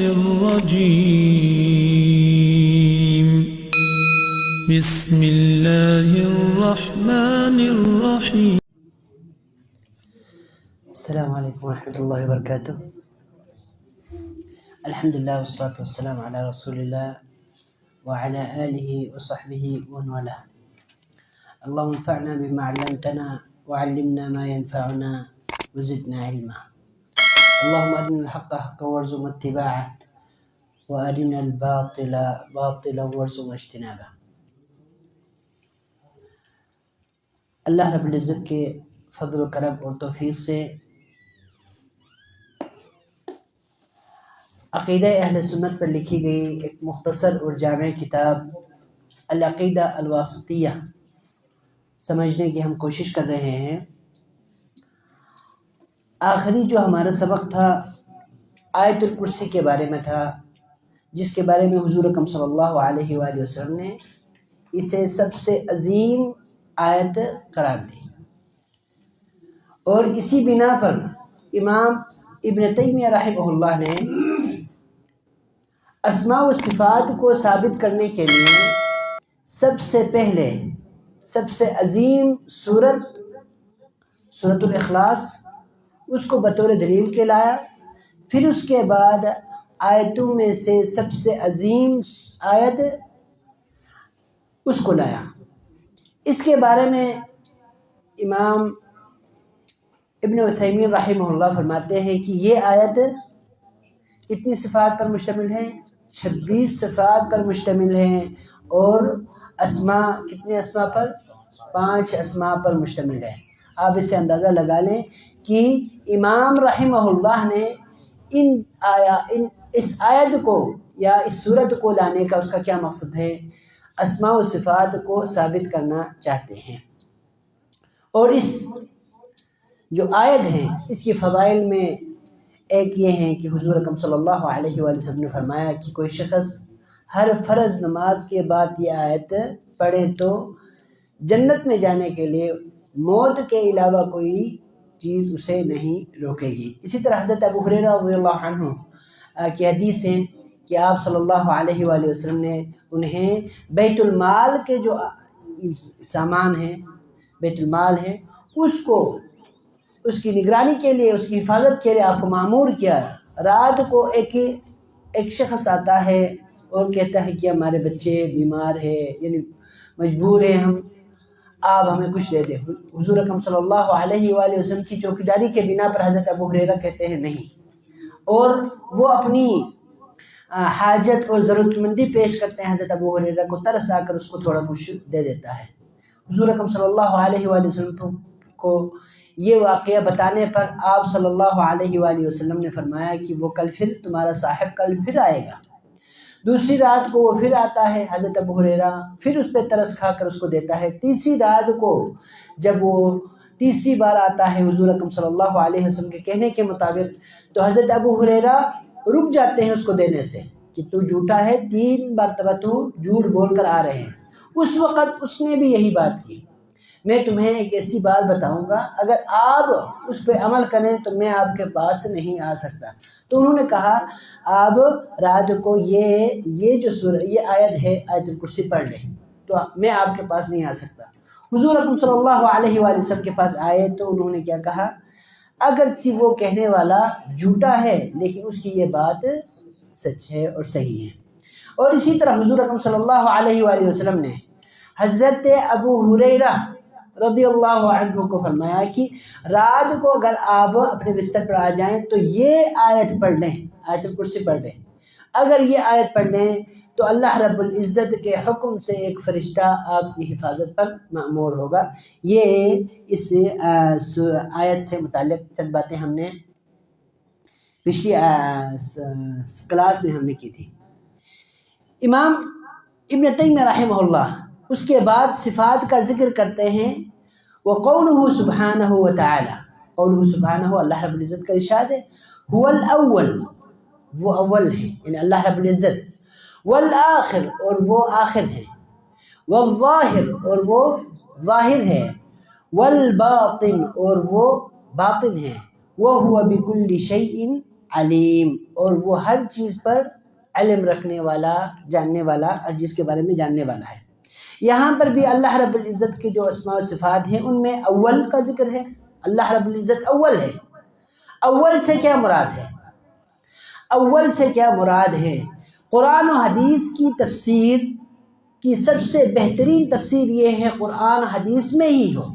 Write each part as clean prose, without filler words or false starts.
الرجيم بسم الله الرحمن الرحيم. السلام عليكم ورحمة الله وبركاته. الحمد لله والصلاة والسلام على رسول الله وعلى آله وصحبه ومن والاه. اللهم انفعنا بما علمتنا وعلمنا ما ينفعنا وزدنا علما. اللهم أرنا الحق حقا وارزقنا اتباعه وأرنا الباطل باطلا وارزقنا اجتنابه. اللہ رب العزت کے فضل و کرم اور توفیق سے عقیدہ اہل سنت پر لکھی گئی ایک مختصر اور جامع کتاب العقیدہ الواسطیہ سمجھنے کی ہم کوشش کر رہے ہیں. آخری جو ہمارا سبق تھا آیت الکرسی کے بارے میں تھا، جس کے بارے میں حضور اکرم صلی اللہ علیہ وآلہ وسلم نے اسے سب سے عظیم آیت قرار دی، اور اسی بنا پر امام ابن تیمیہ رحمہ اللہ نے اسماء و صفات کو ثابت کرنے کے لیے سب سے پہلے سب سے عظیم سورۃ الاخلاص اس کو بطور دلیل کے لایا. پھر اس کے بعد آیتوں میں سے سب سے عظیم آیت اس کو لایا. اس کے بارے میں امام ابن عثیمین رحمہ اللہ فرماتے ہیں کہ یہ آیت کتنی صفات پر مشتمل ہے؟ 26 صفات پر مشتمل ہے، اور اسماء کتنے اسماء پر؟ 5 اسماء پر مشتمل ہے. آپ اس سے اندازہ لگا لیں کہ امام رحمہ اللہ نے اس آیت کو یا اس صورت کو لانے کا اس کا کیا مقصد ہے؟ اسماء و صفات کو ثابت کرنا چاہتے ہیں. اور اس جو آیت ہے اس کی فضائل میں ایک یہ ہے کہ حضور اکرم صلی اللہ علیہ وآلہ وسلم نے فرمایا کہ کوئی شخص ہر فرض نماز کے بعد یہ آیت پڑھے تو جنت میں جانے کے لیے موت کے علاوہ کوئی چیز اسے نہیں روکے گی. اسی طرح حضرت ابو ہریرہ رضی اللہ عنہ کی حدیث ہے کہ آپ صلی اللہ علیہ وآلہ وسلم نے انہیں بیت المال کے جو سامان ہیں، بیت المال ہے، اس کی نگرانی کے لیے، اس کی حفاظت کے لیے آپ کو مامور کیا. رات کو ایک شخص آتا ہے اور کہتا ہے کہ ہمارے بچے بیمار ہیں، یعنی مجبور ہیں ہم، آپ ہمیں کچھ دے دیں. حضور اکرم صلی اللہ علیہ وآلہ وسلم کی چوکیداری کے بنا پر حضرت ابو ہریرہ کہتے ہیں نہیں، اور وہ اپنی حاجت اور ضرورت مندی پیش کرتے ہیں. حضرت ابو ہریرہ کو ترس آ کر اس کو تھوڑا کچھ دے دیتا ہے. حضور اکرم صلی اللہ علیہ وآلہ وسلم کو یہ واقعہ بتانے پر آپ صلی اللہ علیہ وآلہ وسلم نے فرمایا کہ وہ کل پھر تمہارا صاحب کل پھر آئے گا. دوسری رات کو وہ پھر آتا ہے حضرت ابو ہریرہ پھر اس پہ ترس کھا کر اس کو دیتا ہے. تیسری رات کو جب وہ تیسری بار آتا ہے حضور اکرم صلی اللہ علیہ وسلم کے کہنے کے مطابق، تو حضرت ابو ہریرہ رک جاتے ہیں اس کو دینے سے کہ تو جھوٹا ہے، 3 مرتبہ تو جھوٹ بول کر آ رہے ہیں. اس وقت اس نے بھی یہی بات کی، میں تمہیں ایک ایسی بات بتاؤں گا، اگر آپ اس پہ عمل کریں تو میں آپ کے پاس نہیں آ سکتا. تو انہوں نے کہا آپ رات کو یہ آیت ہے، آیت الکرسی پڑھ لیں، تو میں آپ کے پاس نہیں آ سکتا. حضور اکرم صلی اللہ علیہ وآلہ وسلم کے پاس آئے تو انہوں نے کیا کہا؟ اگرچہ وہ کہنے والا جھوٹا ہے لیکن اس کی یہ بات سچ ہے اور صحیح ہے. اور اسی طرح حضور اکرم صلی اللہ علیہ وآلہ وسلم نے حضرت ابو ہریرہ رضی اللہ عنہ کو فرمایا کہ رات کو اگر آپ اپنے بستر پر آ جائیں تو یہ آیت پڑھ لیں، آیت الکرسی پڑھ لیں. اگر یہ آیت پڑھ لیں تو اللہ رب العزت کے حکم سے ایک فرشتہ آپ کی حفاظت پر مأمور ہوگا. یہ اس آیت سے متعلق چند باتیں ہم نے پچھلی کلاس میں ہم نے کی تھی. امام ابن تیمیہ رحمہ اللہ اس کے بعد صفات کا ذکر کرتے ہیں. وقولہ سبحانہ وتعالی، قولہ سبحانہ، اللہ رب العزت کا ارشاد ہے، هو الاول، وہ اول ہے یعنی اللہ رب العزت، والآخر، اور وہ آخر ہے، والظاہر، اور وہ ظاہر ہے، والباطن، اور وہ باطن ہے، وهو بكل شيء علیم، اور وہ ہر چیز پر علم رکھنے والا، جاننے والا، اور جس کے بارے میں جاننے والا ہے۔ یہاں پر بھی اللہ رب العزت کے جو اسماء و صفات ہیں ان میں اول کا ذکر ہے۔ اللہ رب العزت اول ہے۔ اول سے کیا مراد ہے؟ اول سے کیا مراد ہے؟ قرآن و حدیث کی تفسیر کی سب سے بہترین تفسیر یہ ہے قرآن حدیث میں ہی ہو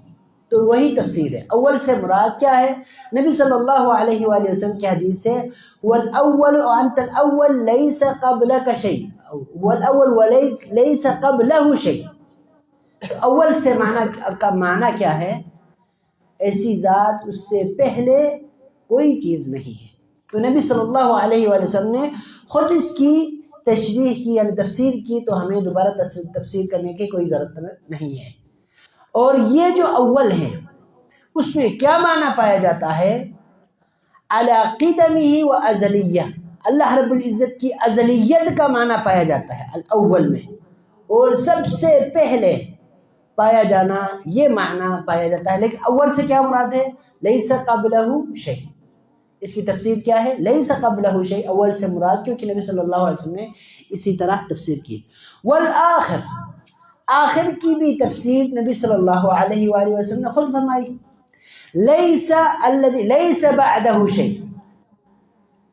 تو وہی تفسیر ہے۔ اول سے مراد کیا ہے؟ نبی صلی اللہ علیہ وآلہ وسلم کی حدیث ہے وَالْأَوَّلُ وَأَنْتَ الْأَوَّلُ لَيْسَ قَبْلَكَ شَيْءٌ وَالْأَوَّلُ وَلَيْسَ قَبْلَهُ شَيْءٌ۔ اول سے کا معنی کیا ہے؟ ایسی ذات اس سے پہلے کوئی چیز نہیں ہے۔ تو نبی صلی اللہ علیہ وآلہ وسلم نے خود اس کی تشریح کی، یعنی تفسیر کی، تو ہمیں دوبارہ تفسیر کرنے کی کوئی ضرورت نہیں ہے۔ اور یہ جو اول ہے اس میں کیا معنی پایا جاتا ہے؟ علی قدمہ و ازلیہ، اللہ رب العزت کی ازلیت کا معنی پایا جاتا ہے الاول میں، اور سب سے پہلے پایا جانا، یہ معنی پایا جاتا ہے۔ لیکن اول سے کیا مراد ہے؟ لیس قبلہ شیء۔ اس کی تفسیر کیا ہے؟ لیس قبلہ شیء، اول سے مراد، کیونکہ نبی صلی اللہ علیہ وسلم نے اسی طرح تفسیر کی۔ والآخر، آخر کی بھی تفسیر نبی صلی اللہ علیہ وآلہ وسلم نے خود فرمائی، لیس الذی لیس بعدہ شیء،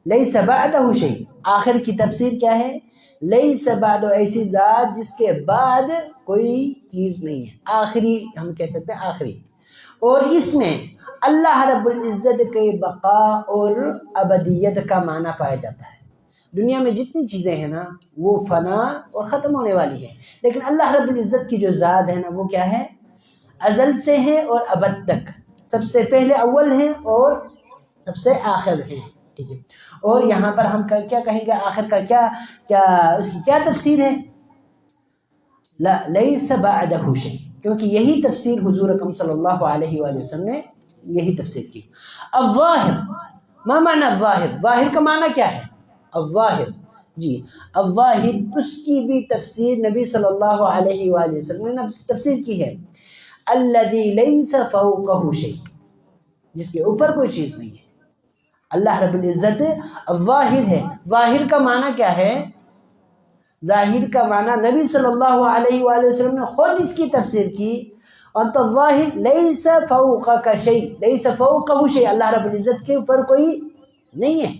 لیس بعدہ شیء۔ آخر کی تفسیر کیا ہے؟ لیس بعدہ، ایسی ذات جس کے بعد کوئی چیز نہیں ہے، آخری ہم کہہ سکتے ہیں، آخری۔ اور اس میں اللہ رب العزت کے بقا اور ابدیت کا معنی پایا جاتا ہے۔ دنیا میں جتنی چیزیں ہیں نا وہ فنا اور ختم ہونے والی ہیں، لیکن اللہ رب العزت کی جو ذات ہے نا وہ کیا ہے؟ ازل سے ہے اور ابد تک، سب سے پہلے اول ہیں اور سب سے آخر ہیں، ٹھیک ہے۔ اور یہاں پر ہم کیا کہیں گے؟ آخر کا کیا اس کی کیا تفسیر ہے؟ لیس بعدہ شیء، کیونکہ یہی تفسیر حضور اکرم صلی اللہ علیہ وآلہ وسلم نے یہی تفسیر کی۔ الظاہر، ما معنی الظاہر؟ ظاہر کا معنی کیا ہے؟ الظاہر، جی الظاہر، اس کی بھی تفسیر نبی صلی اللہ علیہ وآلہ وسلم نے تفسیر کی ہے، الذی لیس فوقہ شیء، جس کے اوپر کوئی چیز نہیں ہے۔ اللہ رب العزت الظاہر ہے۔ ظاہر کا معنی کیا ہے؟ ظاہر کا معنی نبی صلی اللہ علیہ وآلہ وسلم نے خود اس کی تفسیر کی، انت الظاہر لیس فوقک شیء، لیس فوقہ شیء، اللہ رب العزت کے اوپر کوئی نہیں ہے۔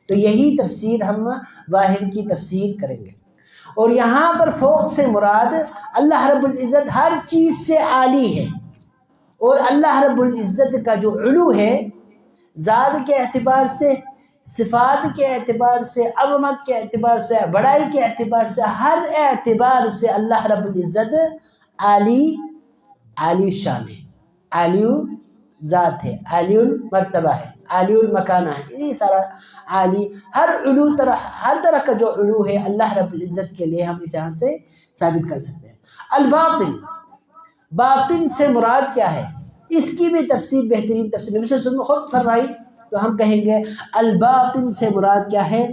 تو یہی تفسیر ہم ظاہر کی تفسیر کریں گے۔ اور یہاں پر فوق سے مراد اللہ رب العزت ہر چیز سے عالی ہے، اور اللہ رب العزت کا جو علو ہے ذات کے اعتبار سے، صفات کے اعتبار سے، عظمت کے اعتبار سے، بڑائی کے اعتبار سے، ہر اعتبار سے اللہ رب العزت عالی شان ہے، عالی ذات ہے، عالی المرتبہ ہے، عالی المکانہ ہے، یہ سارا عالی، ہر طرح کا جو علو ہے اللہ رب العزت کے لیے ہم اس یہاں سے ثابت کر سکتے ہیں۔ الباطن، باطن سے مراد کیا ہے؟ اس کی بھی تفسیر بہترین تفسیر نبی صلی اللہ علیہ وسلم نے خود فرمائی، تو ہم کہیں گے الباطن سے مراد کیا ہے؟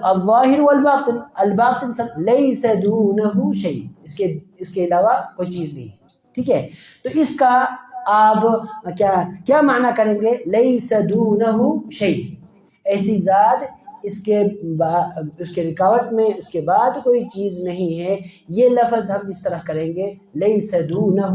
الظاہر والباطن، الباطن لیس دونہ شیء، اس کے علاوہ کوئی چیز نہیں ہے، ٹھیک ہے۔ تو اس کا آپ کیا معنی کریں گے؟ لیس دونہ شیء، ایسی ذات اس کے رکاوٹ میں اس کے بعد کوئی چیز نہیں ہے، یہ لفظ ہم اس طرح کریں گے لیس دونہ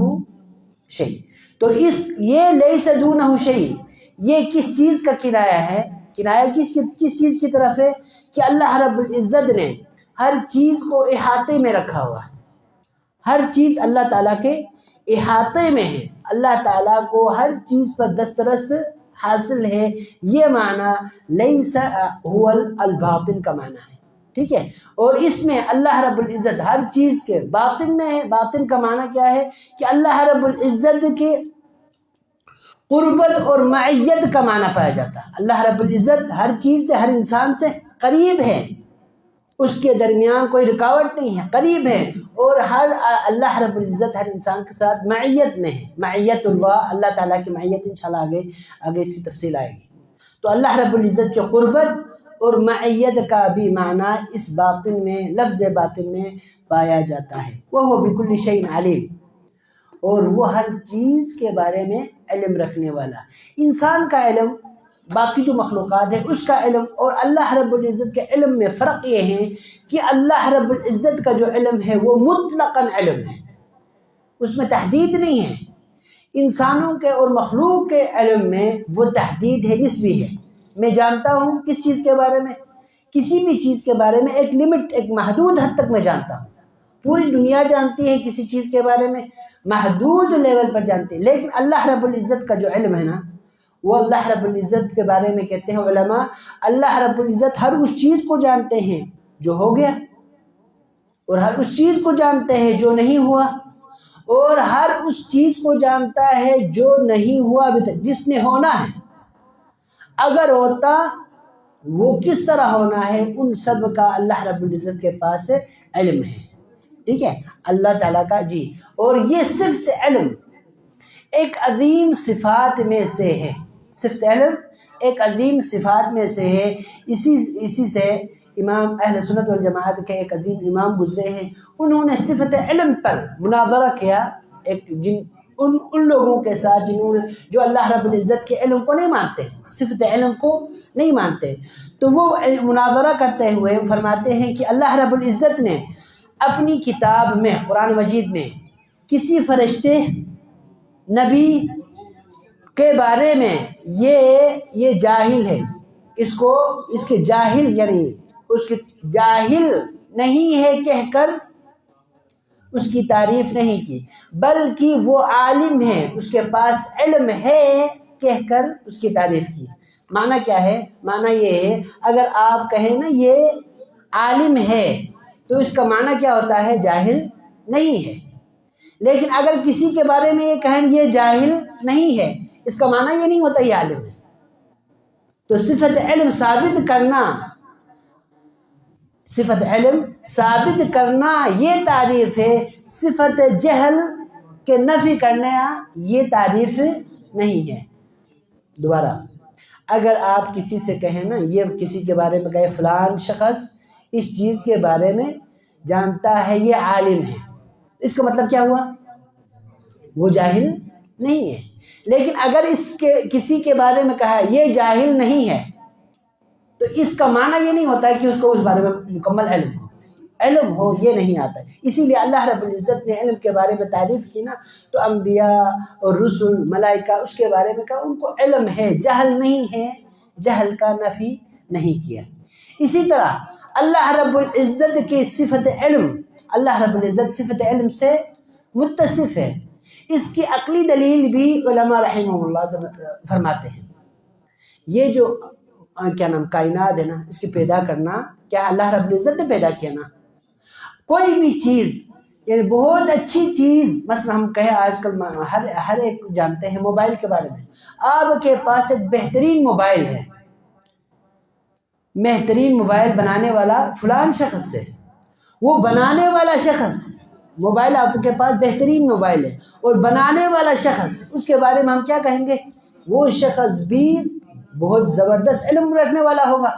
شیء۔ تو یہ لیس دونہ شیء، یہ کس چیز کا کنایہ ہے؟ کنایہ کس چیز کی طرف ہے؟ کہ اللہ رب العزت نے ہر چیز کو احاطے میں رکھا ہوا ہے، ہر چیز اللہ تعالیٰ کے احاطے میں ہے، اللہ تعالیٰ کو ہر چیز پر دسترس حاصل ہے، یہ معنی لیس هو الباطن کا معنی ہے، ٹھیک ہے۔ اور اس میں اللہ رب العزت ہر چیز کے باطن میں ہے۔ باطن کا معنی کیا ہے؟ کہ اللہ رب العزت کے قربت اور معیت کا معنی پایا جاتا ہے۔ اللہ رب العزت ہر چیز سے، ہر انسان سے قریب ہے، اس کے درمیان کوئی رکاوٹ نہیں ہے، قریب ہے، اور اللہ رب العزت ہر انسان کے ساتھ معیت میں ہے۔ معیت اللہ، اللہ تعالیٰ کی معیت انشاءاللہ آگے اس کی تفصیل آئے گی۔ تو اللہ رب العزت کے قربت اور معیت کا بھی معنی اس باطن میں، لفظ باطن میں پایا جاتا ہے۔ وَهُوَ بِكُلِّ شَيْءٍ عَلِيمٌ، اور وہ ہر چیز کے بارے میں علم رکھنے والا۔ انسان کا علم باقی جو مخلوقات ہیں اس کا علم اور اللہ رب العزت کے علم میں فرق یہ ہے کہ اللہ رب العزت کا جو علم ہے وہ مطلقاً علم ہے، اس میں تحدید نہیں ہے۔ انسانوں کے اور مخلوق کے علم میں وہ تحدید ہے، نسبی ہے۔ میں جانتا ہوں کس چیز کے بارے میں، کسی بھی چیز کے بارے میں ایک لمٹ، ایک محدود حد تک میں جانتا ہوں۔ پوری دنیا جانتی ہے کسی چیز کے بارے میں، محدود لیول پر جانتے ہیں، لیکن اللہ رب العزت کا جو علم ہے نا، وہ اللہ رب العزت کے بارے میں کہتے ہیں علماء، اللہ رب العزت ہر اس چیز کو جانتے ہیں جو ہو گیا، اور ہر اس چیز کو جانتے ہیں جو نہیں ہوا، اور ہر اس چیز کو جانتا ہے جو نہیں ہوا ابھی تک، جس نے ہونا ہے، اگر ہوتا وہ کس طرح ہونا ہے، ان سب کا اللہ رب العزت کے پاس علم ہے۔ ٹھیک ہے، اللہ تعالیٰ کا جی، اور یہ صفت علم ایک عظیم صفات میں سے ہے، صفت علم ایک عظیم صفات میں سے ہے۔ اسی سے امام اہل سنت والجماعت کے ایک عظیم امام گزرے ہیں، انہوں نے صفت علم پر مناظرہ کیا ان لوگوں کے ساتھ جو اللہ رب العزت کے علم کو نہیں مانتے، صفت علم کو نہیں مانتے۔ تو وہ مناظرہ کرتے ہوئے فرماتے ہیں کہ اللہ رب العزت نے اپنی کتاب میں، قرآن مجید میں، کسی فرشتے، نبی کے بارے میں یہ جاہل ہے، اس کے جاہل یعنی اس کے جاہل نہیں ہے کہہ کر اس کی تعریف نہیں کی، بلکہ وہ عالم ہے، اس کے پاس علم ہے کہہ کر اس کی تعریف کی۔ معنی کیا ہے؟ معنی یہ ہے، اگر آپ کہیں نا یہ عالم ہے تو اس کا معنی کیا ہوتا ہے؟ جاہل نہیں ہے۔ لیکن اگر کسی کے بارے میں یہ کہیں یہ جاہل نہیں ہے، اس کا معنی یہ نہیں ہوتا یہ عالم ہے۔ تو صفت علم ثابت کرنا یہ تعریف ہے، صفت جہل کے نفی کرنا یہ تعریف نہیں ہے۔ دوبارہ، اگر آپ کسی سے کہیں نا، یہ کسی کے بارے میں کہیں فلان شخص اس چیز کے بارے میں جانتا ہے، یہ عالم ہے، اس کا مطلب کیا ہوا؟ وہ جاہل نہیں ہے۔ لیکن اگر کسی کے بارے میں کہا یہ جاہل نہیں ہے، تو اس کا معنی یہ نہیں ہوتا ہے کہ اس کو اس بارے میں مکمل علم ہو، یہ نہیں آتا ہے۔ اسی لیے اللہ رب العزت نے علم کے بارے میں تعریف کی نا، تو انبیاء اور رسل، ملائکہ، اس کے بارے میں کہا ان کو علم ہے، جہل نہیں ہے، جہل کا نفی نہیں کیا۔ اسی طرح اللہ رب العزت کی صفت علم، اللہ رب العزت صفت علم سے متصف ہے۔ اس کی عقلی دلیل بھی علماء رحمہ اللہ فرماتے ہیں، یہ جو کائنات ہے نا، اس کی پیدا کرنا کیا اللہ رب العزت نے پیدا کیا نا؟ کوئی بھی چیز یعنی بہت اچھی چیز، مثلا ہم کہیں آج کل ہر ایک جانتے ہیں موبائل کے بارے میں، آپ کے پاس ایک بہترین موبائل ہے، بہترین موبائل بنانے والا فلان شخص ہے، وہ بنانے والا شخص، موبائل آپ کے پاس بہترین موبائل ہے اور بنانے والا شخص، اس کے بارے میں ہم کیا کہیں گے؟ وہ شخص بھی بہت زبردست علم رکھنے والا ہوگا۔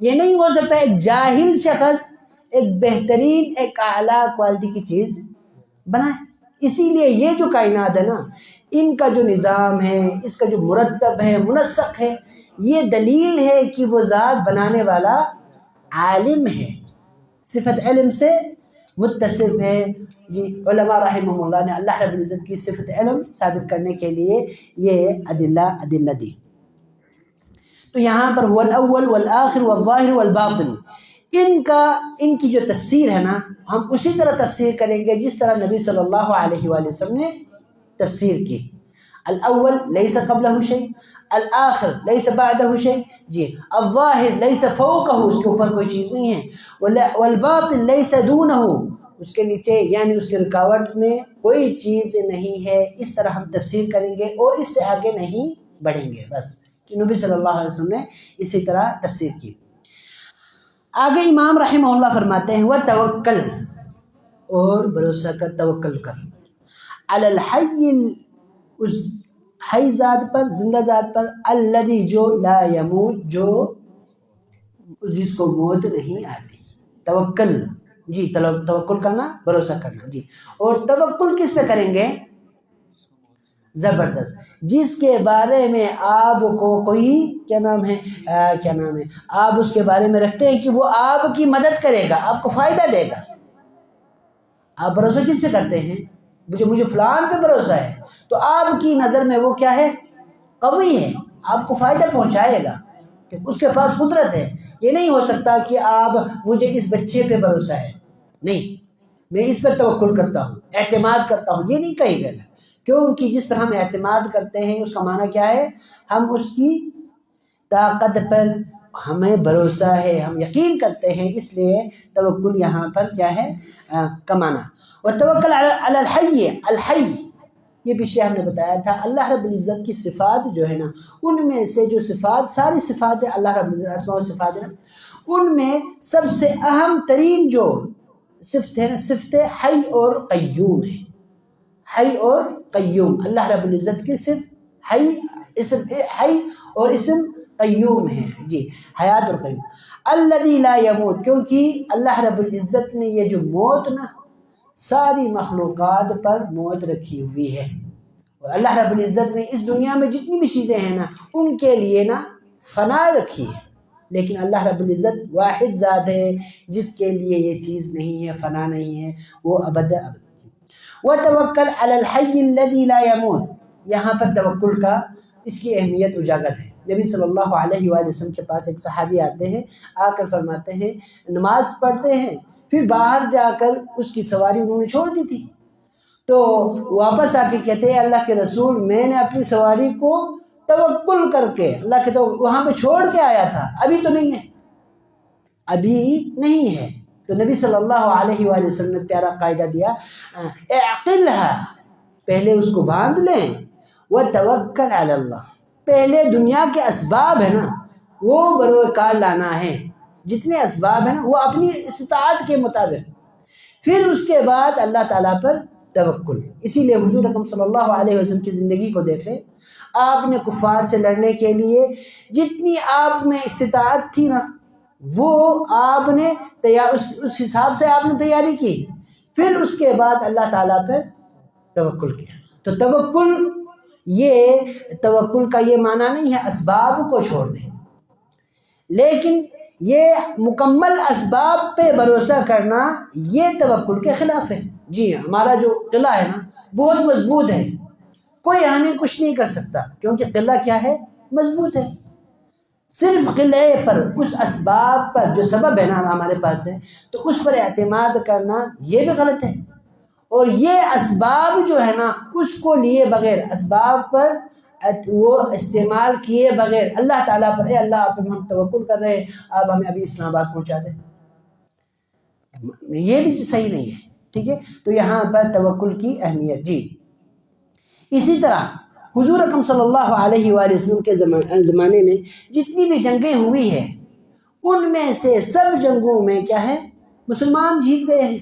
یہ نہیں ہو سکتا ایک جاہل شخص ایک بہترین، ایک اعلیٰ کوالٹی کی چیز بنائے۔ اسی لیے یہ جو کائنات ہے نا، ان کا جو نظام ہے، اس کا جو مرتب ہے، منسق ہے، یہ دلیل ہے کہ وہ ذات بنانے والا عالم ہے، صفت علم سے متصف ہے۔ جی، علماء رحمہ اللہ نے اللہ رب العزت کی صفت علم ثابت کرنے کے لیے یہ ادلہ دی۔ تو یہاں پر هو الاول والآخر والظاہر والباطن، ان کی جو تفسیر ہے نا، ہم اسی طرح تفسیر کریں گے جس طرح نبی صلی اللہ علیہ وآلہ وسلم نے تفسیر کی۔ الاول لیس قبلہ شیء، الآخر لیس بعدہ شیء، جی، الظاہر لیس فوقہ، اس کے اوپر کوئی چیز نہیں ہے، والباطن لیس دونہ، اس کے نیچے یعنی اس کے رکاوٹ میں کوئی چیز نہیں ہے۔ اس طرح ہم تفسیر کریں گے اور اس سے آگے نہیں بڑھیں گے، بس کہ نبی صلی اللہ علیہ وسلم نے اسی طرح تفسیر کی۔ آگے امام رحمہ اللہ فرماتے ہیں وتوکل، اور بھروسہ کر، توکل کر، علی الحی، اس حی ذات پر، زندہ ذات پر، الذی جو لا یموت، جو جس کو موت نہیں آتی۔ توکل، جی، توکل کرنا، بھروسہ کرنا، جی۔ اور توکل کس پہ کریں گے؟ زبردست، جس کے بارے میں آپ کو کوئی کیا نام ہے آپ اس کے بارے میں رکھتے ہیں کہ وہ آپ کی مدد کرے گا، آپ کو فائدہ دے گا۔ آپ بھروسہ کس پہ کرتے ہیں؟ مجھے فلان پہ بھروسہ ہے، تو آپ کی نظر میں وہ کیا ہے؟ قوی ہے، آپ کو فائدہ پہنچائے گا، کہ اس کے پاس قدرت ہے۔ یہ نہیں ہو سکتا کہ آپ مجھے اس بچے پہ بھروسہ ہے، نہیں میں اس پر توکل کرتا ہوں، اعتماد کرتا ہوں، یہ نہیں کہے گا، کیونکہ جس پر ہم اعتماد کرتے ہیں اس کا معنی کیا ہے؟ ہم اس کی طاقت پر ہمیں بھروسہ ہے، ہم یقین کرتے ہیں، اس لیے توکل یہاں پر کیا ہے کمانا۔ وتوکل علی الحی، الحی یہ پچھلے ہم نے بتایا تھا، اللہ رب العزت کی صفات جو ہے نا، ان میں سے جو صفات، ساری صفات اللہ رب العزت اسماء و صفات ہیں، ان میں سب سے اہم ترین جو صفت ہے نا، صفت حی اور قیوم ہے۔ حی اور قیوم، اللہ رب العزت کی صفت حی، اسم حی اور اسم قیوم ہے، جی حیات اور قیوم۔ الذی لا یموت، کیونکہ اللہ رب العزت نے یہ جو موت نا ساری مخلوقات پر موت رکھی ہوئی ہے، اور اللہ رب العزت نے اس دنیا میں جتنی بھی چیزیں ہیں نا ان کے لیے نا فنا رکھی ہے، لیکن اللہ رب العزت واحد ذات ہے جس کے لیے یہ چیز نہیں ہے، فنا نہیں ہے، وہ ابد ابد۔ وتوکل علی الحی الذی لا یموت، یہاں پر توکل کا اس کی اہمیت اجاگر ہے۔ نبی صلی اللہ علیہ وآلہ وسلم کے پاس ایک صحابی آتے ہیں، آ کر فرماتے ہیں نماز پڑھتے ہیں، پھر باہر جا کر اس کی سواری انہوں نے چھوڑ دی تھی، تو واپس آ کے کہتے ہیں اللہ کے رسول میں نے اپنی سواری کو توکل کر کے اللہ کے وہاں پہ چھوڑ کے آیا تھا، ابھی تو نہیں ہے، ابھی نہیں ہے۔ تو نبی صلی اللہ علیہ وآلہ وسلم نے پیارا قاعدہ دیا، اعقلها، پہلے اس کو باندھ لیں، وتوکل علی اللہ، پہلے دنیا کے اسباب ہے نا وہ بروکار لانا ہے، جتنے اسباب ہیں نا وہ اپنی استطاعت کے مطابق، پھر اس کے بعد اللہ تعالیٰ پر توکل۔ اسی لیے حضور اکرم صلی اللہ علیہ وسلم کی زندگی کو دیکھ لیں، آپ نے کفار سے لڑنے کے لیے جتنی آپ میں استطاعت تھی نا وہ آپ نے اس حساب سے آپ نے تیاری کی، پھر اس کے بعد اللہ تعالیٰ پر توکل کیا۔ تو توکل کا یہ معنی نہیں ہے اسباب کو چھوڑ دیں، لیکن یہ مکمل اسباب پہ بھروسہ کرنا یہ توکل کے خلاف ہے۔ جی ہمارا جو قلعہ ہے نا بہت مضبوط ہے، کوئی ہمیں کچھ نہیں کر سکتا، کیونکہ قلعہ کیا ہے؟ مضبوط ہے۔ صرف قلعے پر، اس اسباب پر جو سبب ہے نا ہمارے پاس ہے، تو اس پر اعتماد کرنا یہ بھی غلط ہے، اور یہ اسباب جو ہے نا اس کو لیے بغیر، اسباب پر وہ استعمال کیے بغیر اللہ تعالیٰ پر، اے اللہ آپ ہم توکل کر رہے ہیں، آپ ہمیں ابھی اسلام آباد پہنچا دیں، یہ بھی صحیح نہیں ہے، ٹھیک ہے۔ تو یہاں پر توکل کی اہمیت۔ جی اسی طرح حضور اکرم صلی اللہ علیہ وآلہ وسلم کے زمانے میں جتنی بھی جنگیں ہوئی ہیں ان میں سے سب جنگوں میں کیا ہے؟ مسلمان جیت گئے ہیں،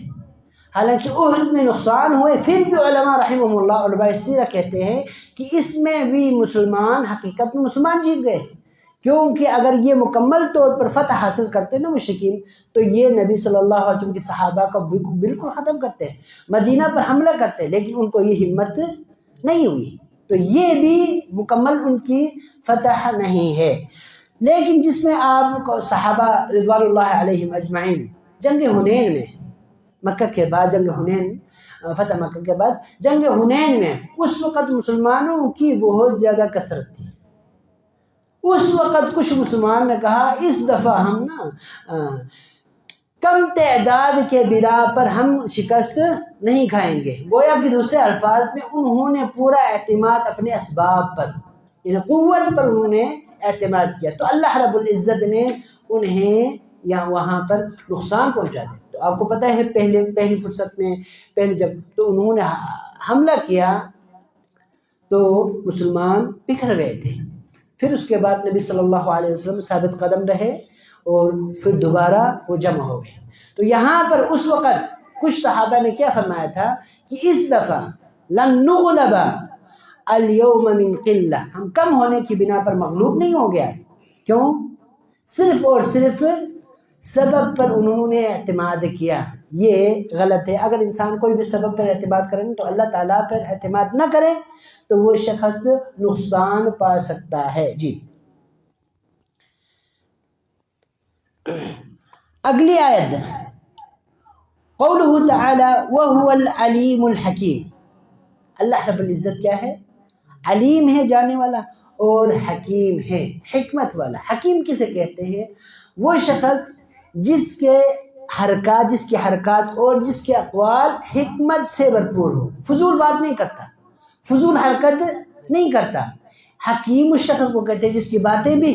حالانکہ احد میں نقصان ہوئے، پھر بھی علماء رحمہم اللہ، علماء سیرہ کہتے ہیں کہ اس میں بھی مسلمان حقیقت میں مسلمان جیت گئے، کیونکہ اگر یہ مکمل طور پر فتح حاصل کرتے نا مشرکین تو یہ نبی صلی اللہ علیہ وسلم کے صحابہ کو بالکل ختم کرتے، مدینہ پر حملہ کرتے، لیکن ان کو یہ ہمت نہیں ہوئی، تو یہ بھی مکمل ان کی فتح نہیں ہے۔ لیکن جس میں آپ کو صحابہ رضوان اللہ علیہم اجمعین جنگ حنین میں، مکہ کے بعد جنگ حنین، فتح مکہ کے بعد جنگ حنین میں اس وقت مسلمانوں کی بہت زیادہ کثرت تھی، اس وقت کچھ مسلمان نے کہا اس دفعہ ہم نا کم تعداد کے بنا پر ہم شکست نہیں کھائیں گے، گویا کہ دوسرے الفاظ میں انہوں نے پورا اعتماد اپنے اسباب پر، یعنی قوت پر انہوں نے اعتماد کیا، تو اللہ رب العزت نے انہیں یا وہاں پر نقصان پہنچا دیا۔ تو آپ کو پتہ ہے پہلی فرصت میں جب تو انہوں نے حملہ کیا تو مسلمان بکھر گئے تھے، پھر اس کے بعد نبی صلی اللہ علیہ وسلم ثابت قدم رہے اور پھر دوبارہ وہ جمع ہو گئے۔ تو یہاں پر اس وقت کچھ صحابہ نے کیا فرمایا تھا کہ اس دفعہ لن نغلب اليوم من قلہ، ہم کم ہونے کی بنا پر مغلوب نہیں ہو گیا۔ کیوں؟ صرف اور صرف سبب پر انہوں نے اعتماد کیا، یہ غلط ہے۔ اگر انسان کوئی بھی سبب پر اعتماد کرے تو اللہ تعالیٰ پر اعتماد نہ کرے تو وہ شخص نقصان پا سکتا ہے۔ جی اگلی آیت قولہ تعالی وَهُوَ الْعَلِيمُ الْحَكِيمُ، اللہ رب العزت کیا ہے؟ علیم ہے، جاننے والا، اور حکیم ہے، حکمت والا۔ حکیم کسے کہتے ہیں؟ وہ شخص جس کے حرکات اور جس کے اقوال حکمت سے بھرپور ہو، فضول بات نہیں کرتا، فضول حرکت نہیں کرتا۔ حکیم اس شخص کو کہتے ہیں جس کی باتیں بھی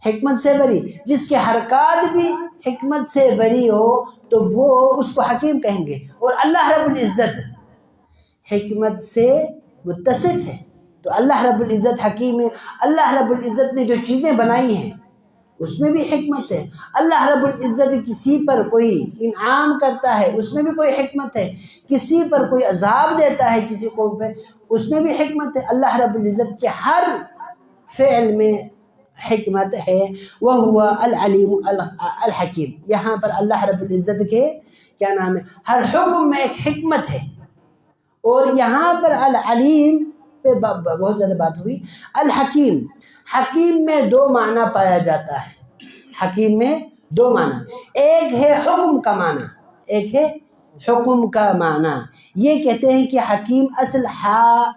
حکمت سے بری، جس کے حرکات بھی حکمت سے بری ہو تو وہ اس کو حکیم کہیں گے۔ اور اللہ رب العزت حکمت سے متصف ہے، تو اللہ رب العزت حکیم ہے۔ اللہ رب العزت نے جو چیزیں بنائی ہیں اس میں بھی حکمت ہے۔ اللہ رب العزت کسی پر کوئی انعام کرتا ہے اس میں بھی کوئی حکمت ہے، کسی پر کوئی عذاب دیتا ہے کسی قوم پہ اس میں بھی حکمت ہے۔ اللہ رب العزت کے ہر فعل میں حکمت ہے۔ وَهُوَ الْعَلِيمُ الْحَكِيمُ، یہاں پر اللہ رب العزت کے کیا نام ہے؟ ہر حکم میں ایک حکمت ہے۔ اور یہاں پر العلیم پہ بہت زیادہ بات ہوئی۔ الحکیم، حکیم میں دو معنی پایا جاتا ہے۔ حکیم میں دو معنی، ایک ہے حکم کا معنی، ایک ہے حکم کا معنی۔ یہ کہتے ہیں کہ حکیم اصل ہا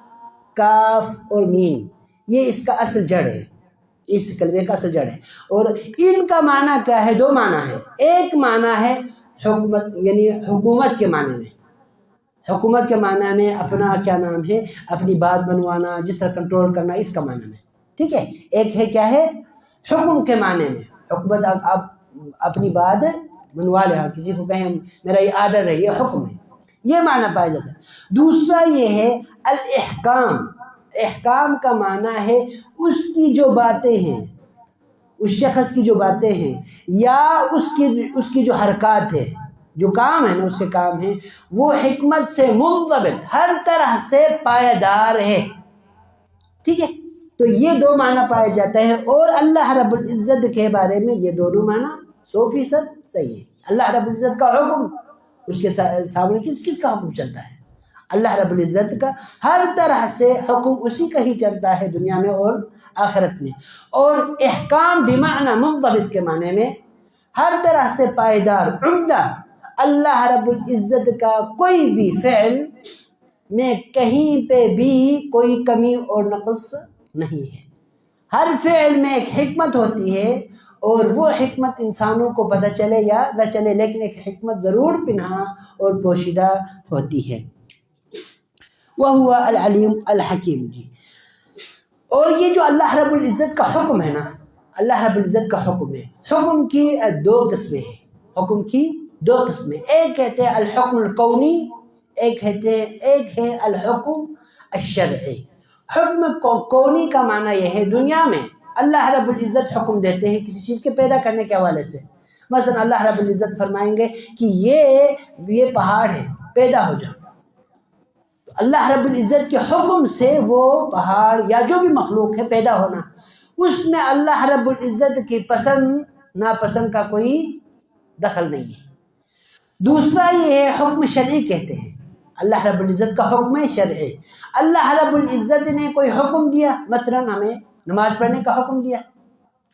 کاف اور میم، یہ اس کا اصل جڑ ہے، اس کلمے کا اصل جڑ ہے۔ اور ان کا معنی کیا ہے؟ دو معنی ہے۔ ایک معنی ہے حکمت، یعنی حکومت کے معنی میں، حکومت کے معنی میں اپنا کیا نام ہے، اپنی بات بنوانا، جس طرح کنٹرول کرنا، اس کا معنی میں، ٹھیک ہے۔ ایک ہے کیا ہے؟ حکم کے معنی میں، حکومت آپ اپنی بات بنوا لیں، کسی کو کہیں میرا یہ آرڈر ہے، یہ حکم ہے، یہ معنی پایا جاتا ہے۔ دوسرا یہ ہے الاحکام، احکام کا معنی ہے اس کی جو باتیں ہیں، اس شخص کی جو باتیں ہیں یا اس کی جو حرکات ہے، جو کام ہے نا، اس کے کام ہیں، وہ حکمت سے منضبط، ہر طرح سے پائیدار ہے، ٹھیک ہے۔ تو یہ دو معنی پائے جاتے ہیں، اور اللہ رب العزت کے بارے میں یہ دونوں معنی 100% صحیح ہے۔ اللہ رب العزت کا حکم، اس کے سامنے کس کا حکم چلتا ہے؟ اللہ رب العزت کا ہر طرح سے حکم اسی کا ہی چلتا ہے، دنیا میں اور آخرت میں۔ اور احکام بمعنی منضبط کے معنی میں ہر طرح سے پائیدار، عمدہ۔ اللہ رب العزت کا کوئی بھی فعل میں کہیں پہ بھی کوئی کمی اور نقص نہیں ہے۔ ہر فعل میں ایک حکمت ہوتی ہے، اور وہ حکمت انسانوں کو پتہ چلے یا نہ چلے، لیکن ایک حکمت ضرور پنہاں اور پوشیدہ ہوتی ہے۔ وَهُوَ الْعَلِيمُ الْحَكِيمُ، جی۔ اور یہ جو اللہ رب العزت کا حکم ہے نا، اللہ رب العزت کا حکم ہے، حکم کی دو قسمیں ہیں، حکم کی دو قسمیں، ایک کہتے ہیں الحکم الکونی، ایک ہے الحکم الشرعی۔ حکم کونی کا معنی یہ ہے دنیا میں اللہ رب العزت حکم دیتے ہیں کسی چیز کے پیدا کرنے کے حوالے سے۔ مثلا اللہ رب العزت فرمائیں گے کہ یہ پہاڑ ہے، پیدا ہو جا، تو اللہ رب العزت کے حکم سے وہ پہاڑ یا جو بھی مخلوق ہے پیدا ہونا، اس میں اللہ رب العزت کی پسند ناپسند کا کوئی دخل نہیں ہے۔ دوسرا یہ ہے حکم شرعی کہتے ہیں، اللہ رب العزت کا حکم شرعی۔ اللہ رب العزت نے کوئی حکم دیا، مثلا ہمیں نماز پڑھنے کا حکم دیا،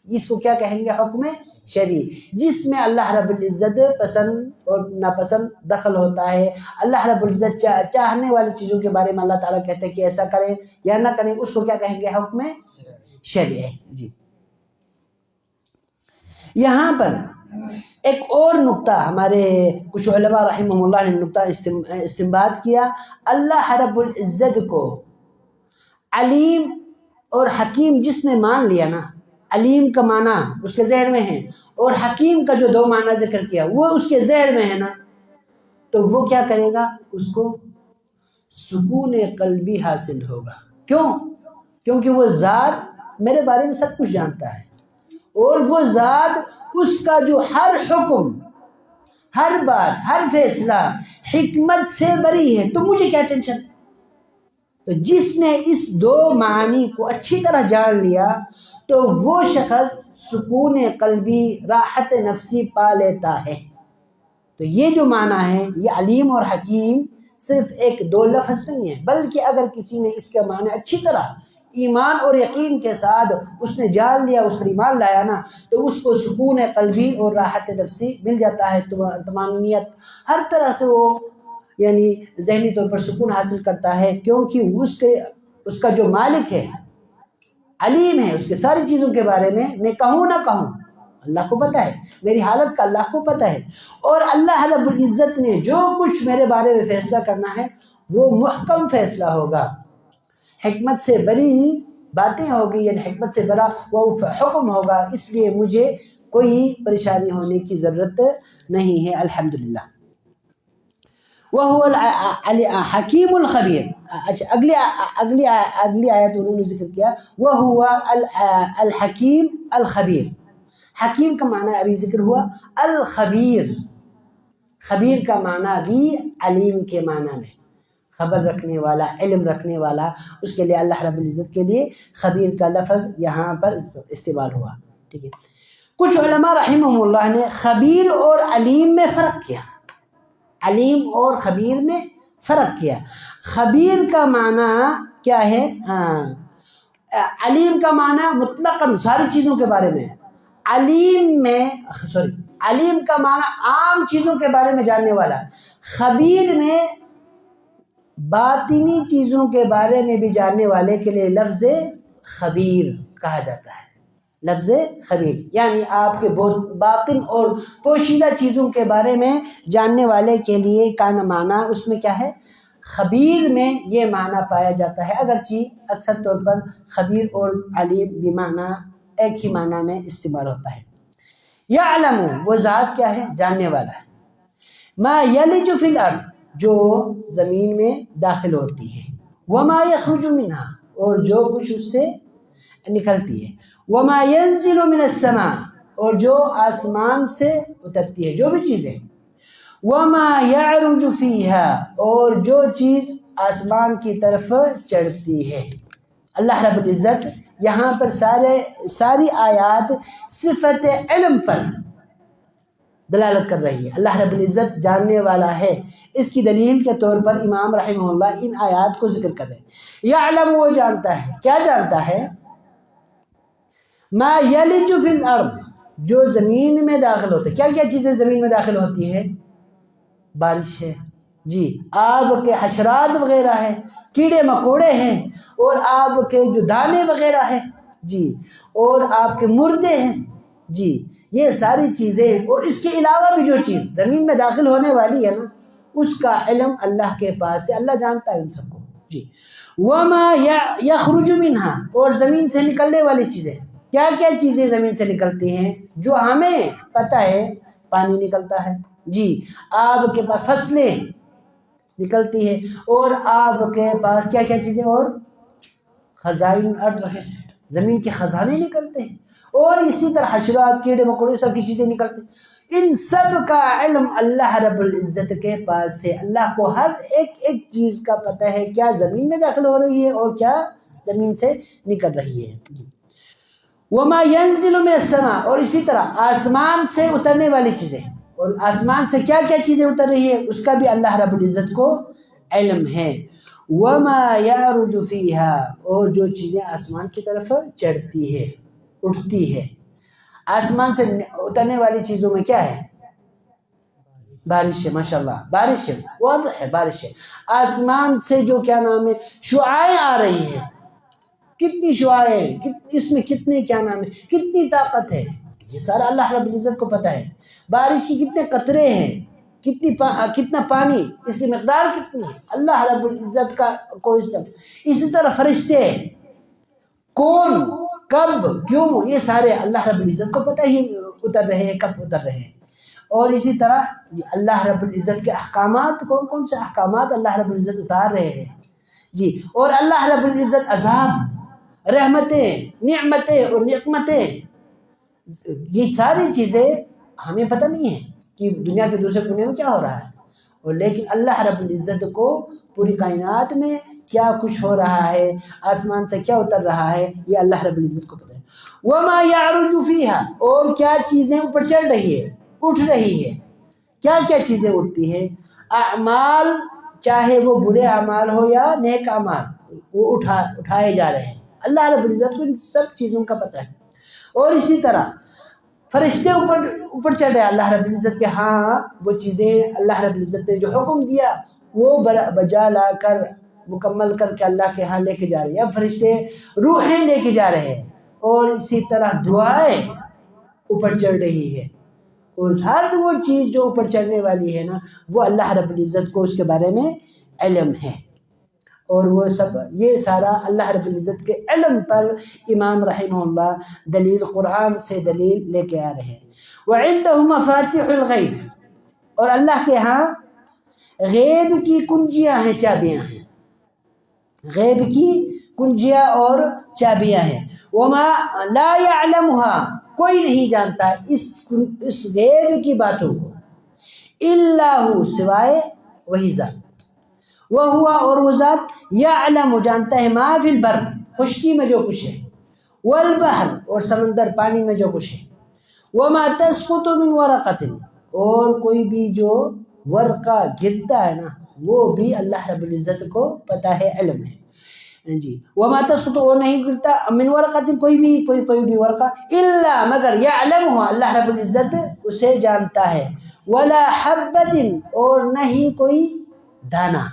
اس کو کیا کہیں گے؟ حکم شرعی، جس میں اللہ رب العزت پسند اور ناپسند دخل ہوتا ہے۔ اللہ رب العزت چاہنے والی چیزوں کے بارے میں اللہ تعالیٰ کہتے ہیں کہ ایسا کریں یا نہ کریں، اس کو کیا کہیں گے؟ حکم شرعی، جی۔ یہاں پر ایک اور نقطہ ہمارے کچھ علماء رحمہ اللہ نے نقطہ استنباط کیا، اللہ رب العزت کو علیم اور حکیم جس نے مان لیا نا، علیم کا معنی اس کے ذہن میں ہے اور حکیم کا جو دو معنی ذکر کیا وہ اس کے ذہن میں ہے نا، تو وہ کیا کرے گا؟ اس کو سکون قلبی حاصل ہوگا۔ کیوں؟ کیونکہ وہ ذات میرے بارے میں سب کچھ جانتا ہے، اور وہ ذات اس کا جو ہر حکم، ہر بات، ہر فیصلہ حکمت سے بری ہے، تو مجھے کیا ٹینشن؟ تو جس نے اس دو معنی کو اچھی طرح جان لیا تو وہ شخص سکون قلبی، راحت نفسی پا لیتا ہے۔ تو یہ جو معنی ہے یہ علیم اور حکیم صرف ایک دو لفظ نہیں ہے، بلکہ اگر کسی نے اس کا معنی اچھی طرح ایمان اور یقین کے ساتھ اس نے جان لیا، اس پر ایمان لایا نا، تو اس کو سکون قلبی اور راحت نفسی مل جاتا ہے، طمانینت ہر طرح سے وہ یعنی ذہنی طور پر سکون حاصل کرتا ہے، کیونکہ اس کا جو مالک ہے علیم ہے، اس کے ساری چیزوں کے بارے میں کہوں نہ کہوں اللہ کو پتہ ہے، میری حالت کا اللہ کو پتہ ہے، اور اللہ رب العزت نے جو کچھ میرے بارے میں فیصلہ کرنا ہے وہ محکم فیصلہ ہوگا، حکمت سے بڑی باتیں ہوگی، یعنی حکمت سے بڑا وہ حکم ہوگا، اس لیے مجھے کوئی پریشانی ہونے کی ضرورت نہیں ہے الحمدللہ۔ وَهُوَ حکیم الخبیر۔ اچھا اگلی آیت انہوں نے ذکر کیا وَهُوَ الحکیم الخبیر۔ حکیم کا معنی ابھی ذکر ہوا، الخبیر، خبیر کا معنی بھی علیم کے معنی میں، خبر رکھنے والا، علم رکھنے والا، اس کے لیے اللہ رب العزت کے لیے خبیر کا لفظ یہاں پر استعمال ہوا، ٹھیک ہے۔ کچھ علماء رحمہم اللہ نے خبیر اور علیم میں فرق کیا، علیم اور خبیر میں فرق کیا۔ خبیر کا معنی کیا ہے؟ علیم کا معنی مطلقاً ساری چیزوں کے بارے میں، علیم کا معنی عام چیزوں کے بارے میں جاننے والا، خبیر میں باطنی چیزوں کے بارے میں بھی جاننے والے کے لیے لفظ خبیر کہا جاتا ہے، لفظ خبیر یعنی آپ کے باطن اور پوشیدہ چیزوں کے بارے میں جاننے والے کے لیے کا معنی اس میں کیا ہے؟ خبیر میں یہ معنی پایا جاتا ہے، اگرچہ اکثر طور پر خبیر اور علیم بھی معنی ایک ہی معنی میں استعمال ہوتا ہے۔ یعلم وہ ذات کیا ہے؟ جاننے والا ہے، ما یلج فی الارض جو زمین میں داخل ہوتی ہے، وما یخرج منہا اور جو کچھ اس سے نکلتی ہے، وما ینزل من السماء اور جو آسمان سے اترتی ہے جو بھی چیزیں، وما یعرج فیہا اور جو چیز آسمان کی طرف چڑھتی ہے۔ اللہ رب العزت یہاں پر ساری آیات صفت علم پر دلالت کر رہی ہے، اللہ رب العزت جاننے والا ہے، اس کی دلیل کے طور پر امام رحمہ اللہ ان آیات کو ذکر کر رہے ہیں۔ یعلم وہ جانتا ہے، کیا جانتا ہے؟ ما یلج فی الارض جو زمین میں داخل ہوتا ہے، کیا کیا چیزیں زمین میں داخل ہوتی ہے؟ بارش ہے جی، آب کے حشرات وغیرہ ہیں، کیڑے مکوڑے ہیں، اور آب کے جو دانے وغیرہ ہیں جی، اور آپ کے مردے ہیں جی، یہ ساری چیزیں، اور اس کے علاوہ بھی جو چیز زمین میں داخل ہونے والی ہے نا اس کا علم اللہ کے پاس ہے، اللہ جانتا ہے ان سب کو جی۔ وما یخرج منہا اور زمین سے نکلنے والی چیزیں، کیا کیا چیزیں زمین سے نکلتی ہیں جو ہمیں پتہ ہے؟ پانی نکلتا ہے جی، آپ کے پاس فصلیں نکلتی ہے، اور آپ کے پاس کیا کیا چیزیں؟ اور خزائن ارض ہے، زمین کے خزانے نکلتے ہیں، اور اسی طرح حشرات، کیڑے مکوڑے، سب کی چیزیں نکلتی ہیں۔ ان سب کا علم اللہ رب العزت کے پاس ہے، اللہ کو ہر ایک چیز کا پتہ ہے، کیا زمین میں داخل ہو رہی ہے اور کیا زمین سے نکل رہی ہے۔ وما ينزل من السماء اور اسی طرح آسمان سے اترنے والی چیزیں، اور آسمان سے کیا کیا چیزیں اتر رہی ہے اس کا بھی اللہ رب العزت کو علم ہے۔ وما يعرج فيها اور جو چیزیں آسمان کی طرف چڑھتی ہے، اٹھتی ہے۔ آسمان سے اترنے والی چیزوں میں کیا ہے؟ بارش ہے، ماشاءاللہ بارش ہے، واضح ہے بارش ہے۔ آسمان سے جو کیا نام ہے شعاعیں آ رہی ہیں، کتنی شعاعیں، اس میں کتنے کیا نام ہے، کتنی طاقت ہے، یہ سارا اللہ رب العزت کو پتہ ہے۔ بارش کی کتنے قطرے ہیں، کتنا پانی، اس کی مقدار کتنی ہے، اللہ رب العزت کا کوئی اسی طرح فرشتے کون، کب، کیوں، یہ سارے اللہ رب العزت کو پتہ ہی اتر رہے ہیں، کب اتر رہے ہیں۔ اور اسی طرح اللہ رب العزت کے احکامات، کون کون سے احکامات اللہ رب العزت اتار رہے ہیں جی، اور اللہ رب العزت عذاب، رحمتیں، نعمتیں اور نعمتیں، یہ ساری چیزیں ہمیں پتہ نہیں ہے کہ دنیا کے دوسرے کونے میں کیا ہو رہا ہے، اور لیکن اللہ رب العزت کو پوری کائنات میں کیا کچھ ہو رہا ہے، آسمان سے کیا اتر رہا ہے، یہ اللہ رب العزت کو پتہ ہے۔ وما يعرج فيها اور کیا چیزیں اوپر چڑھ رہی ہے، اٹھ رہی ہے، کیا کیا چیزیں اٹھتی ہیں؟ اعمال، چاہے وہ برے اعمال ہو یا نیک اعمال، وہ اٹھائے جا رہے ہیں۔ اللہ رب العزت کو ان سب چیزوں کا پتہ ہے۔ اور اسی طرح فرشتے اوپر چڑھ رہے ہیں اللہ رب العزت کے ہاں، وہ چیزیں اللہ رب العزت نے جو حکم دیا وہ بجا لا کر مکمل کر کے اللہ کے ہاں لے کے جا رہے ہیں۔ یا فرشتے روحیں لے کے جا رہے ہیں، اور اسی طرح دعائیں اوپر چڑھ رہی ہے، اور ہر وہ چیز جو اوپر چڑھنے والی ہے نا، وہ اللہ رب العزت کو اس کے بارے میں علم ہے۔ اور وہ سب، یہ سارا اللہ رب العزت کے علم پر امام رحمہ اللہ دلیل قرآن سے دلیل لے کے آ رہے ہیں۔ وَعِندَهُ مَفَاتِحُ الْغَيْبِ، اور اللہ کے ہاں غیب کی کنجیاں ہیں، چابیاں ہیں، غیب کی کنجیاں اور چابیاں ہیں۔ وَمَا لَا يَعْلَمُهَا، کوئی نہیں جانتا اس غیب کی باتوں کو، إِلَّا هُ، سوائے وہی ذات، وَهُوَ، اور وہ ذات، يَعْلَمُ، جانتا ہے، مَا فِي الْبَرِّ، خشکی میں جو کچھ ہے، وَالْبَحْرِ، اور سمندر پانی میں جو کچھ ہے، وَمَا تَسْقُطُ مِنْ وَرَقَةٍ، اور کوئی بھی جو ورقہ گرتا ہے نا، وہ بھی اللہ رب العزت کو پتہ ہے، علم ہے جی۔ وَمَا تَسْقُطُ، اور نہیں گرتا، مِنْ وَرَقَةٍ، کوئی بھی ورقہ، إِلَّا، مگر، يَعْلَمُهَا، اللہ رب العزت اسے جانتا ہے، وَلَا حَبَّةٍ، اور نہیں کوئی دانہ،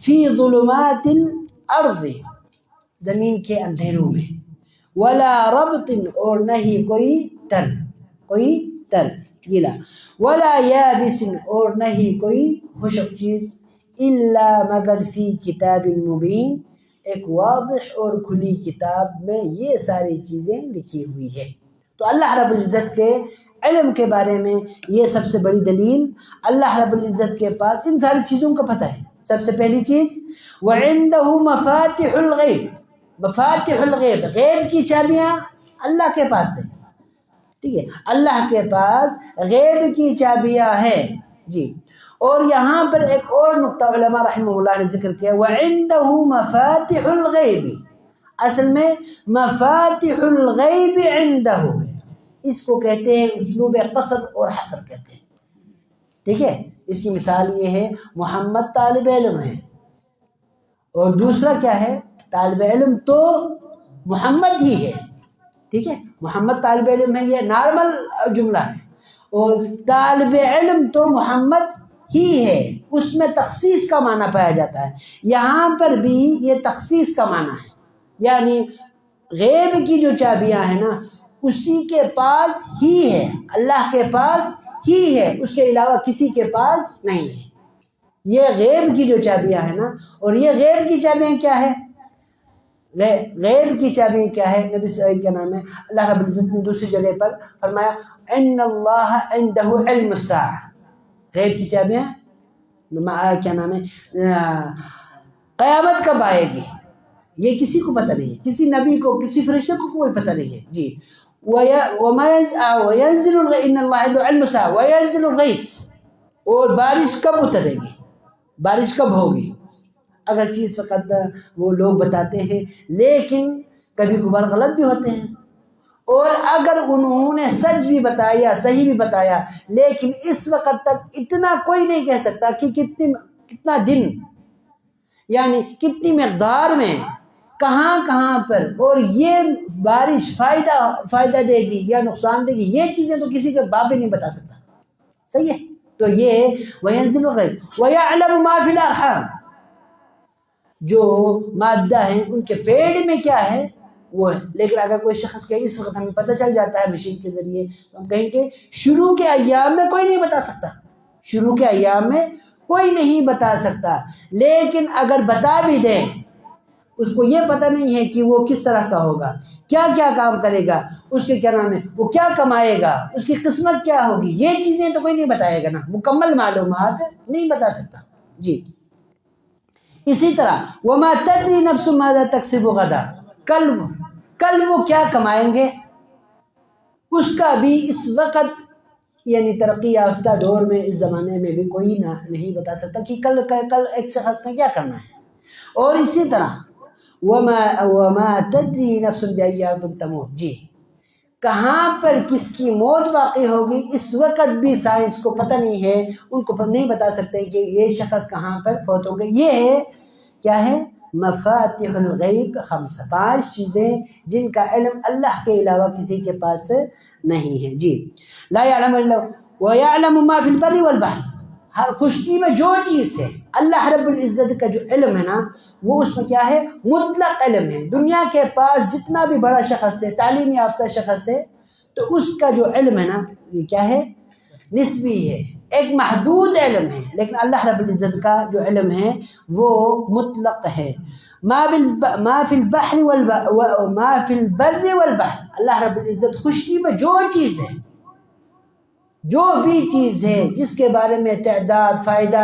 فی ظلمات الارض، زمین کے اندھیروں میں، ولا ربط، اور نہیں کوئی تر گیلا، ولا یابس، اور نہیں کوئی خشک چیز، الا، مگر، فی کتاب مبین، ایک واضح اور کھلی کتاب میں یہ ساری چیزیں لکھی ہوئی ہے۔ تو اللہ رب العزت کے علم کے بارے میں یہ سب سے بڑی دلیل، اللہ رب العزت کے پاس ان ساری چیزوں کا پتہ ہے۔ سب سے پہلی چیز، وَعِندَهُ مَفَاتِحُ الْغَيْبِ، مفاتح الغیب، غیب کی چابیاں اللہ کے پاس ہیں، ٹھیک ہے، اللہ کے پاس غیب کی چابیاں ہیں جی۔ اور یہاں پر ایک اور نقطہ علماء رحمہ اللہ نے ذکر کیا، وَعِندَهُ مَفَاتِحُ الْغَيْبِ، اصل میں مفاتح الغیب عندہ ہے، اس کو کہتے ہیں اسلوب قصر اور حصر کہتے ہیں، ٹھیک ہے۔ اس کی مثال یہ ہے، محمد طالب علم ہے، اور دوسرا کیا ہے، طالب علم تو محمد ہی ہے، ٹھیک ہے، محمد طالب علم ہے، یہ نارمل جملہ ہے، اور طالب علم تو محمد ہی ہے، اس میں تخصیص کا معنی پایا جاتا ہے۔ یہاں پر بھی یہ تخصیص کا معنی ہے، یعنی غیب کی جو چابیاں ہیں نا، اسی کے پاس ہی ہے، اللہ کے پاس ہی ہے، اس کے علاوہ کسی کے پاس نہیں ہے۔ یہ غیب کی جو چابیاں ہیں نا، اور یہ غیب کی چابیاں کیا ہے، غیب کی چابیاں کیا ہے، نبی صلی اللہ علیہ وسلم کا نام ہے، اللہ رب العزت نے دوسری جگہ پر فرمایا، ان اللہ عنده علم الساعہ، غیب کی چابیاں کیا نام ہے، قیامت کب آئے گی یہ کسی کو پتہ نہیں ہے، کسی نبی کو، کسی فرشتے کو کوئی پتہ نہیں ہے جی۔ وَيَنزِلُ إِنَّ اللَّهَ عِندَهُ عِلْمُ السَّاعَةِ وَيَنزِلُ الْغَيْثَ، اور بارش کب اترے گی، بارش کب ہوگی، اگرچہ اس وقت وہ لوگ بتاتے ہیں، لیکن کبھی کبھار غلط بھی ہوتے ہیں، اور اگر انہوں نے سچ بھی بتایا، صحیح بھی بتایا، لیکن اس وقت تک اتنا کوئی نہیں کہہ سکتا کہ کتنا دن، یعنی کتنی مقدار میں، کہاں پر، اور یہ بارش فائدہ دے گی یا نقصان دے گی، یہ چیزیں تو کسی کے باپ بھی نہیں بتا سکتا، صحیح ہے۔ تو یہ وَيَنزِلُ الْغَيْثَ وَيَعْلَمُ مَا فِي الْأَرْحَامِ، جو مادہ ہیں ان کے پیٹ میں کیا ہے وہ ہے، لیکن اگر کوئی شخص کہ اس وقت ہمیں پتہ چل جاتا ہے مشین کے ذریعے، تو ہم کہیں کہ شروع کے ایام میں کوئی نہیں بتا سکتا، شروع کے ایام میں کوئی نہیں بتا سکتا، لیکن اگر بتا بھی دیں، اس کو یہ پتہ نہیں ہے کہ وہ کس طرح کا ہوگا، کیا کیا کام کرے گا، اس کے کیا نام ہے، وہ کیا کمائے گا، اس کی قسمت کیا ہوگی، یہ چیزیں تو کوئی نہیں بتائے گا نا، مکمل معلومات نہیں بتا سکتا جی۔ اسی طرح وَمَا تَدْرِي نَفْسٌ مَاذَا تَكْسِبُ غَدًا، کل وہ کیا کمائیں گے، اس کا بھی اس وقت، یعنی ترقی یافتہ دور میں، اس زمانے میں بھی کوئی نہیں بتا سکتا کہ کل ایک شخص نے کیا کرنا ہے۔ اور اسی طرح وَمَا تَدْرِي نَفْسٌ بِأَيِّ أَرْضٍ تَمُوتُ، جی، کہاں پر کس کی موت واقع ہوگی اس وقت بھی سائنس کو پتہ نہیں ہے، ان کو نہیں بتا سکتے کہ یہ شخص کہاں پر فوت ہوگا۔ یہ ہے کیا ہے؟ مفاتیح الغیب خمسہ، 5 چیزیں جن کا علم اللہ کے علاوہ کسی کے پاس نہیں ہے۔ جی، لا یعلم الا ویعلم ما فی البر والبحر، ہر خشکی میں جو چیز ہے اللہ رب العزت کا جو علم ہے نا وہ اس میں کیا ہے؟ مطلق علم ہے۔ دنیا کے پاس جتنا بھی بڑا شخص ہے، تعلیم یافتہ شخص ہے، تو اس کا جو علم ہے نا یہ کیا ہے؟ نسبی ہے، ایک محدود علم ہے، لیکن اللہ رب العزت کا جو علم ہے وہ مطلق ہے۔ ما فی البحر ما فی البر والبحر، اللہ رب العزت خشکی میں جو چیز ہے، جو بھی چیز ہے جس کے بارے میں تعداد، فائدہ،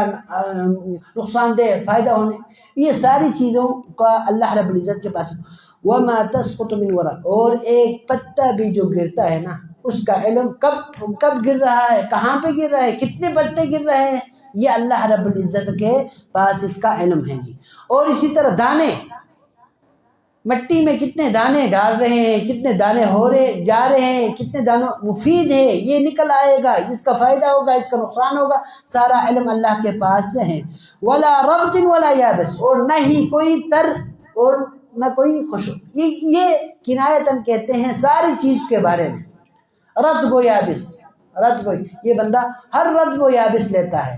نقصان دہ، فائدہ ہونے، یہ ساری چیزوں کا اللہ رب العزت کے پاس۔ وما تسقط من ورق، اور ایک پتا بھی جو گرتا ہے نا اس کا علم کب گر رہا ہے، کہاں پہ گر رہا ہے، کتنے پتے گر رہے ہیں، یہ اللہ رب العزت کے پاس اس کا علم ہے جی۔ اور اسی طرح دانے، مٹی میں کتنے دانے ڈال رہے ہیں، کتنے دانے ہو رہے جا رہے ہیں، کتنے دانوں مفید ہے، یہ نکل آئے گا، اس کا فائدہ ہوگا، اس کا نقصان ہوگا، سارا علم اللہ کے پاس ہے۔ ولا ربط ولا یابس، اور نہ ہی کوئی تر اور نہ کوئی خشک، یہ کنایتاً کہتے ہیں ساری چیز کے بارے میں۔ رطب و یابس، رطب، یہ بندہ ہر رطب و یابس لیتا ہے۔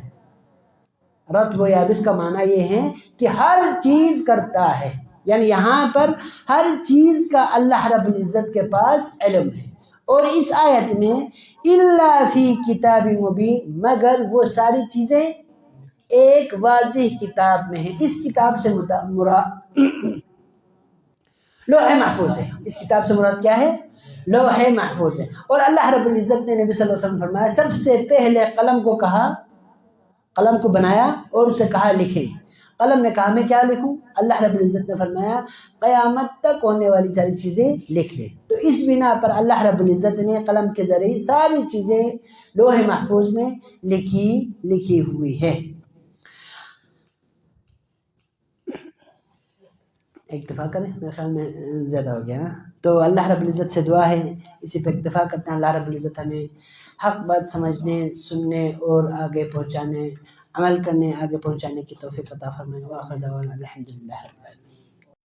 رطب و یابس کا معنی یہ ہے کہ ہر چیز کرتا ہے، یعنی یہاں پر ہر چیز کا اللہ رب العزت کے پاس علم ہے۔ اور اس آیت میں الا فی کتاب مبین، مگر وہ ساری چیزیں ایک واضح کتاب میں ہیں۔ اس کتاب سے مراد لوح محفوظ ہے، اس کتاب سے مراد کیا ہے؟ لوح محفوظ ہے۔ اور اللہ رب العزت نے نبی صلی اللہ علیہ وسلم فرمایا سب سے پہلے قلم کو کہا، قلم کو بنایا اور اسے کہا لکھیں۔ قلم نے کہا میں کیا لکھوں؟ اللہ رب العزت نے فرمایا قیامت تک ہونے والی ساری چیزیں لکھ لیں۔ تو اس بنا پر اللہ رب العزت نے قلم کے ذریعے ساری چیزیں لوح محفوظ میں لکھی ہوئی ہے۔ اکتفا کریں، میرے خیال میں زیادہ ہو گیا۔ تو اللہ رب العزت سے دعا ہے اسی پہ اکتفا کرتے ہیں۔ اللہ رب العزت ہمیں حق بات سمجھنے، سننے اور آگے پہنچانے، عمل کرنے، آگے پہنچانے کی توفیق عطا فرمائے۔ وآخر دعوانا الحمدللہ رب العالمین۔